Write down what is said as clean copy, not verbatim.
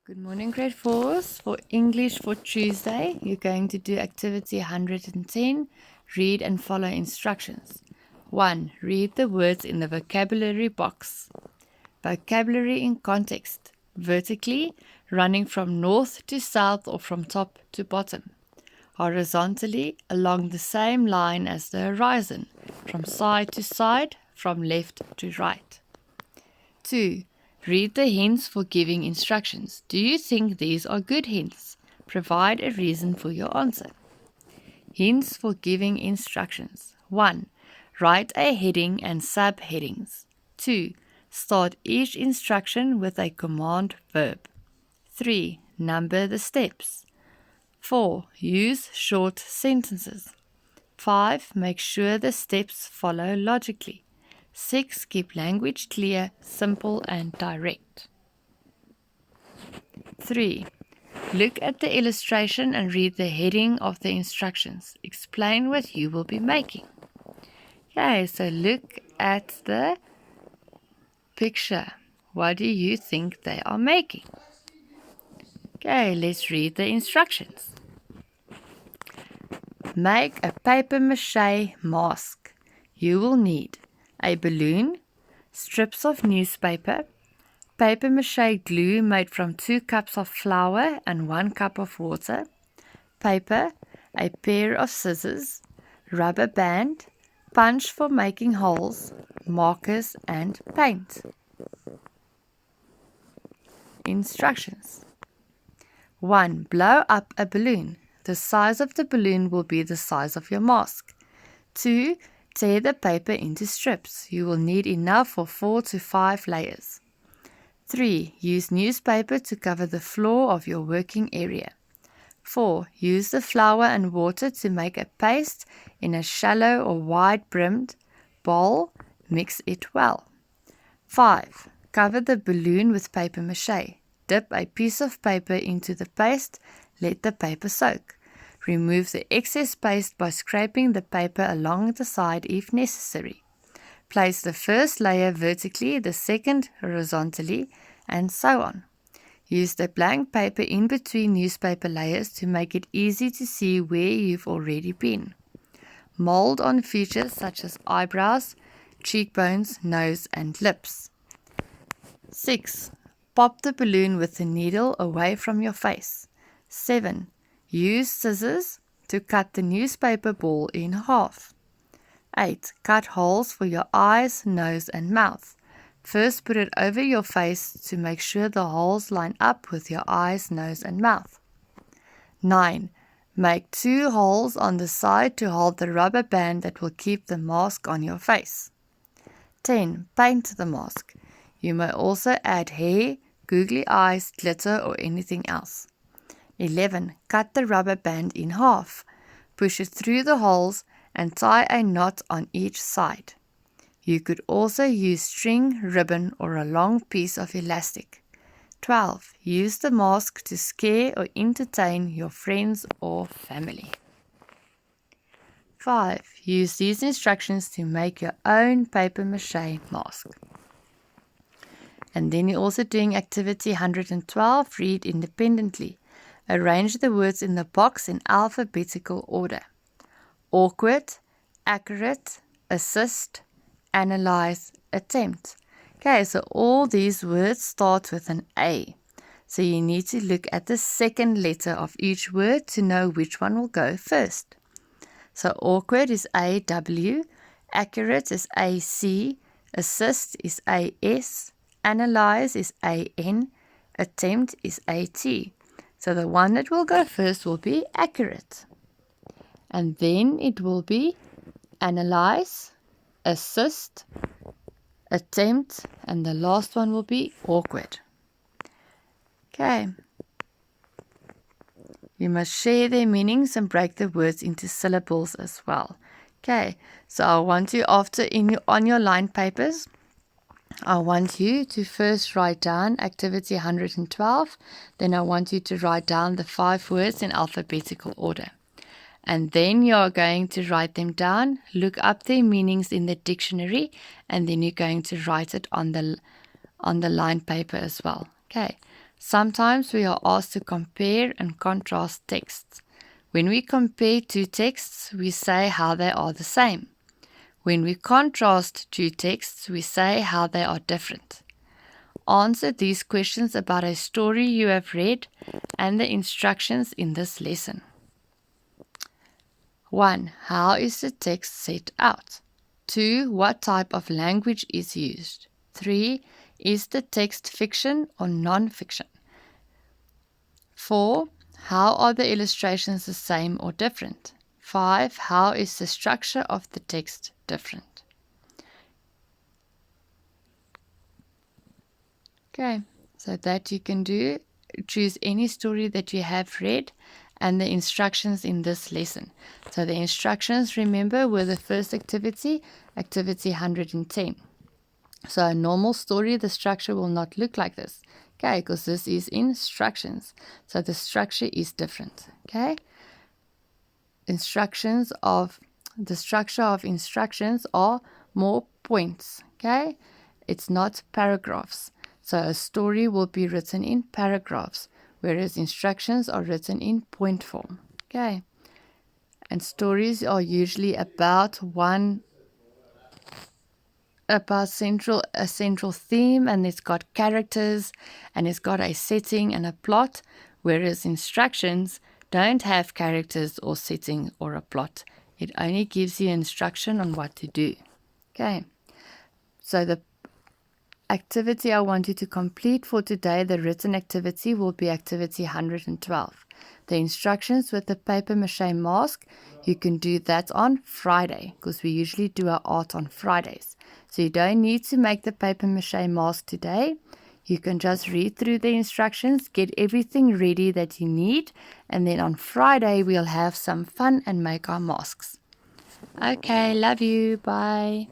Good morning, grade 4s. For English for Tuesday, you're going to do activity 110, read and follow instructions. 1. Read the words in the vocabulary box. Vocabulary in context. Vertically, running from north to south or from top to bottom. Horizontally, along the same line as the horizon, from side to side, from left to right. 2. Read the hints for giving instructions. Do you think these are good hints? Provide a reason for your answer. Hints for giving instructions. 1. Write a heading and subheadings. 2. Start each instruction with a command verb. 3. Number the steps. 4. Use short sentences. 5. Make sure the steps follow logically. 6. Keep language clear, simple and direct. 3. Look at the illustration and read the heading of the instructions. Explain what you will be making. Okay, so look at the picture. What do you think they are making? Okay, let's read the instructions. Make a paper mache mask. You will need a balloon, strips of newspaper, paper mache glue made from 2 cups of flour and 1 cup of water, paper, a pair of scissors, rubber band, punch for making holes, markers and paint. Instructions. 1. Blow up a balloon. The size of the balloon will be the size of your mask. 2. Tear the paper into strips. You will need enough for 4 to 5 layers. 3. Use newspaper to cover the floor of your working area. 4. Use the flour and water to make a paste in a shallow or wide-brimmed bowl. Mix it well. 5. Cover the balloon with paper mache. Dip a piece of paper into the paste. Let the paper soak. Remove the excess paste by scraping the paper along the side if necessary. Place the first layer vertically, the second horizontally, and so on. Use the blank paper in between newspaper layers to make it easy to see where you've already been. Mold on features such as eyebrows, cheekbones, nose, and lips. 6. Pop the balloon with the needle away from your face. 7. Use scissors to cut the newspaper ball in half. 8. Cut holes for your eyes, nose and mouth. First put it over your face to make sure the holes line up with your eyes, nose and mouth. 9. Make 2 holes on the side to hold the rubber band that will keep the mask on your face. 10. Paint the mask. You may also add hair, googly eyes, glitter or anything else. 11. Cut the rubber band in half. Push it through the holes and tie a knot on each side. You could also use string, ribbon or a long piece of elastic. 12. Use the mask to scare or entertain your friends or family. 5. Use these instructions to make your own paper mache mask. And then you're also doing activity 112, read independently. Arrange the words in the box in alphabetical order. Awkward, accurate, assist, analyze, attempt. Okay, so all these words start with an A. So you need to look at the second letter of each word to know which one will go first. So awkward is A-W, accurate is A-C, assist is A-S, analyze is A-N, attempt is A-T. So the one that will go first will be accurate. And then it will be analyze, assist, attempt, and the last one will be awkward. Okay. You must share their meanings and break the words into syllables as well. Okay, so I want you on your line papers, I want you to first write down activity 112. Then I want you to write down the 5 words in alphabetical order. And then you're going to write them down, look up their meanings in the dictionary, and then you're going to write it on the line paper as well. Okay, Sometimes we are asked to compare and contrast texts. When we compare two texts, we say how they are the same. When we contrast two texts, we say how they are different. Answer these questions about a story you have read and the instructions in this lesson. 1. How is the text set out? 2. What type of language is used? 3. Is the text fiction or non-fiction? 4. How are the illustrations the same or different? 5. How is the structure of the text different? Okay, so that you can do. Choose any story that you have read and the instructions in this lesson. So the instructions, remember, were the first activity, activity 110. So a normal story, the structure will not look like this. Okay, because this is instructions. So the structure is different. Okay. The structure of instructions are more points. Okay. It's not paragraphs. So a story will be written in paragraphs, whereas instructions are written in point form. Okay. And stories are usually about a central theme, and it's got characters and it's got a setting and a plot, whereas instructions don't have characters or setting or a plot. It only gives you instruction on what to do. Okay, so the activity I want you to complete for today, the written activity, will be activity 112. The instructions with the paper mache mask, you can do that on Friday, because we usually do our art on Fridays. So you don't need to make the paper mache mask today. You can just read through the instructions, get everything ready that you need, and then on Friday we'll have some fun and make our masks. Okay, love you. Bye.